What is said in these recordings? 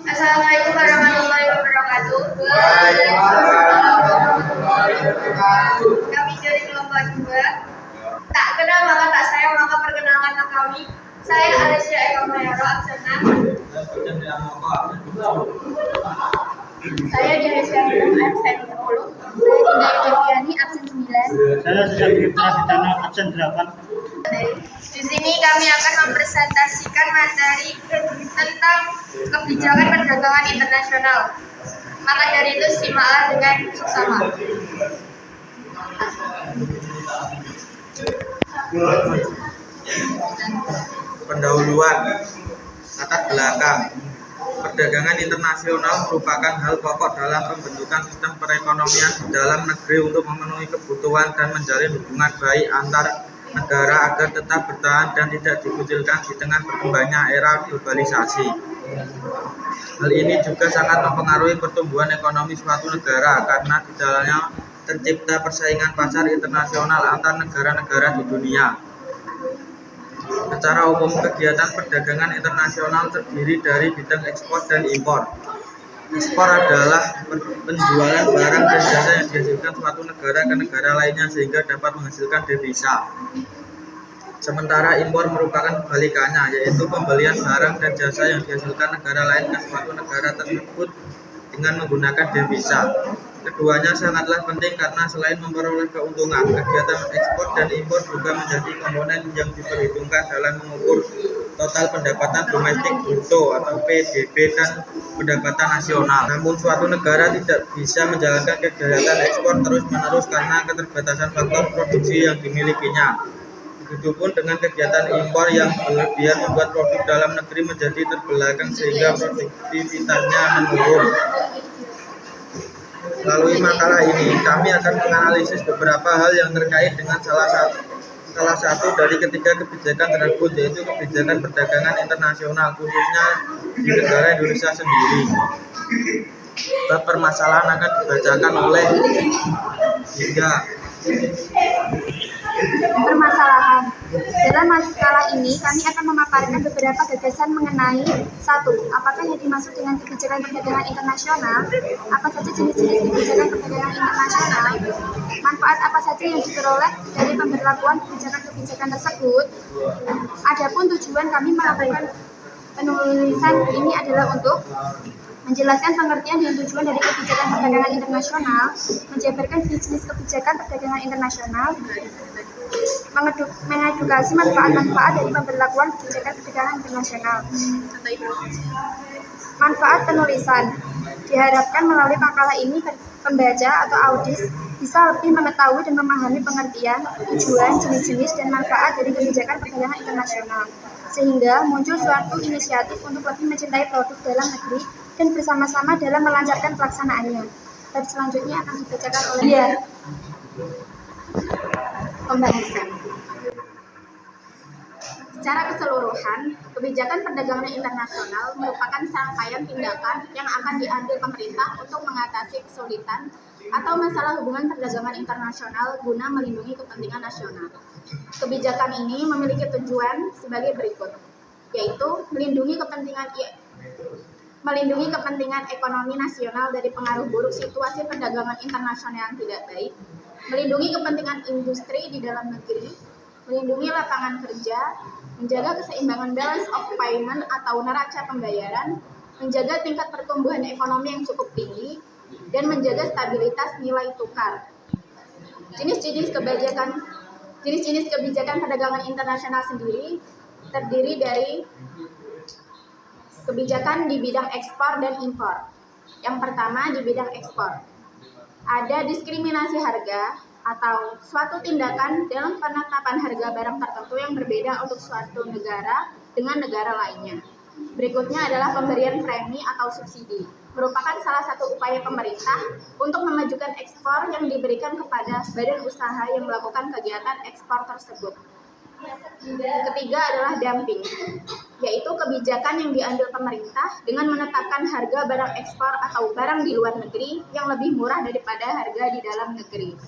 Assalamualaikum warahmatullahi wabarakatuh. Kami dari kelompok 2. Tak kenal maka tak sayang, maka perkenalkanlah kami. Saya Alessia Eka Mayaro, absen 6. Saya Dihaisya absen 10. Saya Dinda Yudhiani, absen 9. Saya Sejak Fitnah, absen 8. Di sini kami akan mempresentasikan materi tentang kebijakan perdagangan internasional. Maka dari itu simaklah dengan seksama. Pendahuluan. Latar belakang. Perdagangan internasional merupakan hal pokok dalam pembentukan sistem perekonomian di dalam negeri untuk memenuhi kebutuhan dan menjalin hubungan baik antar negara agar tetap bertahan dan tidak dikucilkan di tengah berkembangnya era globalisasi. Hal ini juga sangat mempengaruhi pertumbuhan ekonomi suatu negara karena di dalamnya tercipta persaingan pasar internasional antar negara-negara di dunia. Secara umum, kegiatan perdagangan internasional terdiri dari bidang ekspor dan impor. Ekspor adalah penjualan barang dan jasa yang dihasilkan suatu negara ke negara lainnya sehingga dapat menghasilkan devisa. Sementara impor merupakan kebalikannya, yaitu pembelian barang dan jasa yang dihasilkan negara lain ke suatu negara tersebut dengan menggunakan devisa. Keduanya sangatlah penting karena selain memperoleh keuntungan, kegiatan ekspor dan impor juga menjadi komponen yang diperhitungkan dalam mengukur total pendapatan domestik bruto atau PDB dan pendapatan nasional. Namun suatu negara tidak bisa menjalankan kegiatan ekspor terus-menerus karena keterbatasan faktor produksi yang dimilikinya. Begitupun dengan kegiatan impor yang berlebihan membuat produk dalam negeri menjadi terbelakang sehingga produktivitasnya menurun. Melalui makalah ini, kami akan menganalisis beberapa hal yang terkait dengan salah satu dari ketiga kebijakan tersebut, yaitu kebijakan perdagangan internasional, khususnya di negara Indonesia sendiri. Bab permasalahan akan dibacakan oleh Dinda. Permasalahan. Dalam makalah ini, kami akan memaparkan beberapa gagasan mengenai 1. Apakah yang dimaksud dengan kebijakan perdagangan internasional? Apa saja jenis-jenis kebijakan perdagangan internasional? Manfaat apa saja yang diperoleh dari pemberlakuan kebijakan-kebijakan tersebut? Adapun tujuan kami melakukan penulisan ini adalah untuk menjelaskan pengertian dan tujuan dari kebijakan perdagangan internasional, menjabarkan jenis kebijakan perdagangan internasional, mengedukasi manfaat-manfaat dari pemberlakuan kebijakan perdagangan internasional. Manfaat penulisan. Diharapkan melalui makalah ini pembaca atau audis bisa lebih mengetahui dan memahami pengertian, tujuan, jenis-jenis, dan manfaat dari kebijakan perdagangan internasional, sehingga muncul suatu inisiatif untuk lebih mencintai produk dalam negeri dan bersama-sama dalam melancarkan pelaksanaannya. Dan selanjutnya akan dibacakan oleh dia. Pembahasan. Secara keseluruhan, kebijakan perdagangan internasional merupakan serangkaian tindakan yang akan diambil pemerintah untuk mengatasi kesulitan atau masalah hubungan perdagangan internasional guna melindungi kepentingan nasional. Kebijakan ini memiliki tujuan sebagai berikut, yaitu melindungi kepentingan ekonomi nasional dari pengaruh buruk situasi perdagangan internasional yang tidak baik, melindungi kepentingan industri di dalam negeri, melindungi lapangan kerja, menjaga keseimbangan balance of payment atau neraca pembayaran, menjaga tingkat pertumbuhan ekonomi yang cukup tinggi, dan menjaga stabilitas nilai tukar. Jenis-jenis kebijakan perdagangan internasional sendiri terdiri dari kebijakan di bidang ekspor dan impor. Yang pertama, di bidang ekspor. Ada diskriminasi harga atau suatu tindakan dalam penetapan harga barang tertentu yang berbeda untuk suatu negara dengan negara lainnya. Berikutnya adalah pemberian premi atau subsidi, merupakan salah satu upaya pemerintah untuk memajukan ekspor yang diberikan kepada badan usaha yang melakukan kegiatan ekspor tersebut. Ketiga adalah dumping, yaitu kebijakan yang diambil pemerintah dengan menetapkan harga barang ekspor atau barang di luar negeri yang lebih murah daripada harga di dalam negeri.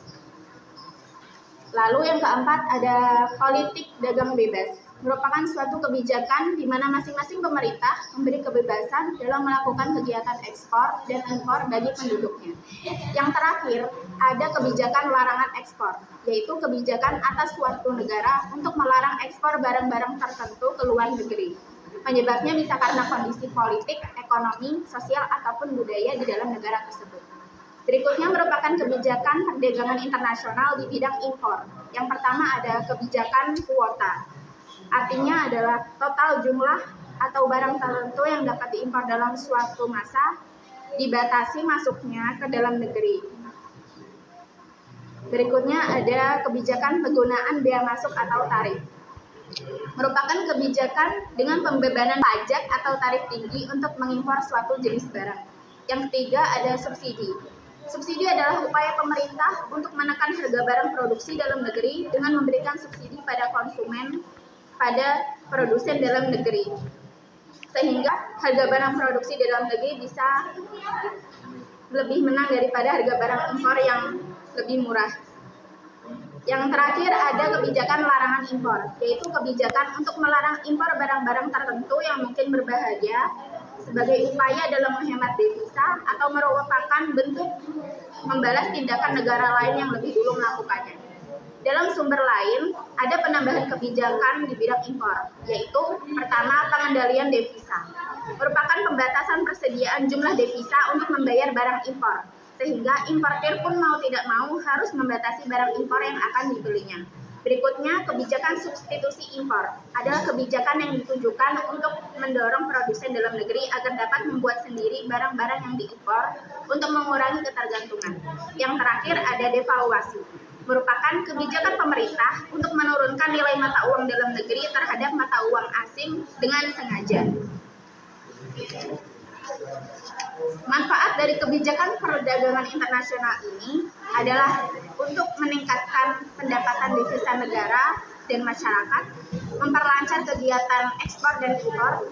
Lalu yang keempat ada politik dagang bebas. merupakan suatu kebijakan di mana masing-masing pemerintah memberi kebebasan dalam melakukan kegiatan ekspor dan impor bagi penduduknya. Yang terakhir, ada kebijakan larangan ekspor, yaitu kebijakan atas suatu negara untuk melarang ekspor barang-barang tertentu ke luar negeri. Penyebabnya bisa karena kondisi politik, ekonomi, sosial, ataupun budaya di dalam negara tersebut. Berikutnya merupakan kebijakan perdagangan internasional di bidang impor. Yang pertama ada kebijakan kuota. Artinya adalah total jumlah atau barang tertentu yang dapat diimpor dalam suatu masa dibatasi masuknya ke dalam negeri. Berikutnya ada kebijakan penggunaan bea masuk atau tarif. Merupakan kebijakan dengan pembebanan pajak atau tarif tinggi untuk mengimpor suatu jenis barang. Yang ketiga ada subsidi. Subsidi adalah upaya pemerintah untuk menekan harga barang produksi dalam negeri dengan memberikan subsidi pada konsumen, pada produsen dalam negeri, sehingga harga barang produksi dalam negeri bisa lebih menang daripada harga barang impor yang lebih murah. Yang terakhir ada kebijakan larangan impor, yaitu kebijakan untuk melarang impor barang-barang tertentu yang mungkin berbahaya sebagai upaya dalam menghemat devisa atau merupakan bentuk membalas tindakan negara lain yang lebih dulu melakukannya. Dalam sumber lain, ada penambahan kebijakan di bidang impor, yaitu pertama pengendalian devisa, merupakan pembatasan persediaan jumlah devisa untuk membayar barang impor, sehingga importir pun mau tidak mau harus membatasi barang impor yang akan dibelinya. Berikutnya, kebijakan substitusi impor adalah kebijakan yang ditujukan untuk mendorong produsen dalam negeri agar dapat membuat sendiri barang-barang yang diimpor untuk mengurangi ketergantungan. Yang terakhir ada devaluasi, merupakan kebijakan pemerintah untuk menurunkan nilai mata uang dalam negeri terhadap mata uang asing dengan sengaja. Manfaat dari kebijakan perdagangan internasional ini adalah untuk meningkatkan pendapatan devisa negara dan masyarakat, memperlancar kegiatan ekspor dan impor,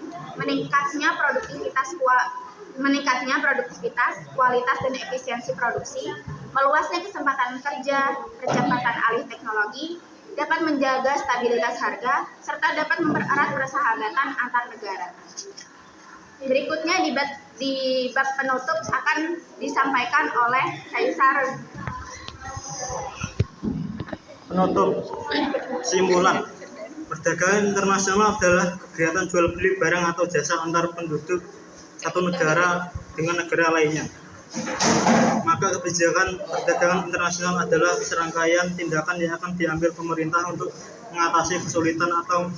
meningkatnya produktivitas, kualitas dan efisiensi produksi, meluasnya kesempatan kerja, percepatan alih teknologi, dapat menjaga stabilitas harga, serta dapat mempererat persahabatan antar negara. Berikutnya di bab penutup akan disampaikan oleh Kaisar. Penutup, kesimpulan. Perdagangan internasional adalah kegiatan jual beli barang atau jasa antar penduduk satu negara dengan negara lainnya. Maka kebijakan perdagangan internasional adalah serangkaian tindakan yang akan diambil pemerintah untuk mengatasi kesulitan atau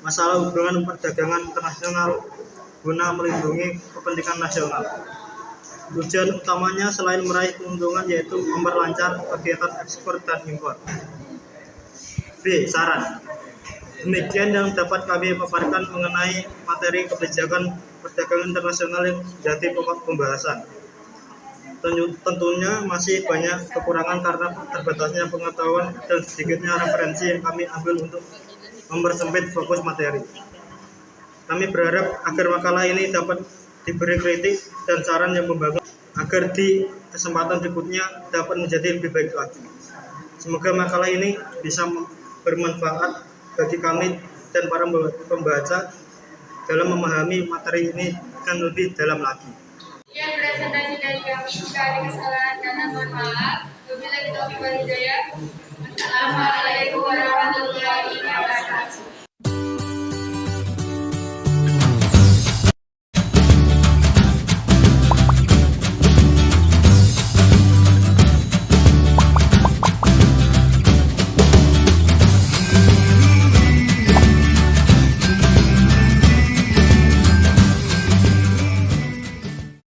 masalah hubungan perdagangan internasional guna melindungi kepentingan nasional. Tujuan utamanya selain meraih keuntungan yaitu memperlancar kegiatan ekspor dan impor. B. Saran. Demikian yang dapat kami paparkan mengenai materi kebijakan perdagangan internasional yang menjadi pokok pembahasan. Tentunya masih banyak kekurangan karena terbatasnya pengetahuan dan sedikitnya referensi yang kami ambil untuk mempersempit fokus materi. Kami berharap agar makalah ini dapat diberi kritik dan saran yang membangun agar di kesempatan berikutnya dapat menjadi lebih baik lagi. Semoga makalah ini bisa bermanfaat bagi kami dan para pembaca dalam memahami materi ini kan lebih dalam lagi. Sekian presentasi dari kami. Jika ada kesalahan kata mohon maaf. Wabillahi taufiq wal hidayah. Wassalamualaikum warahmatullahi wabarakatuh.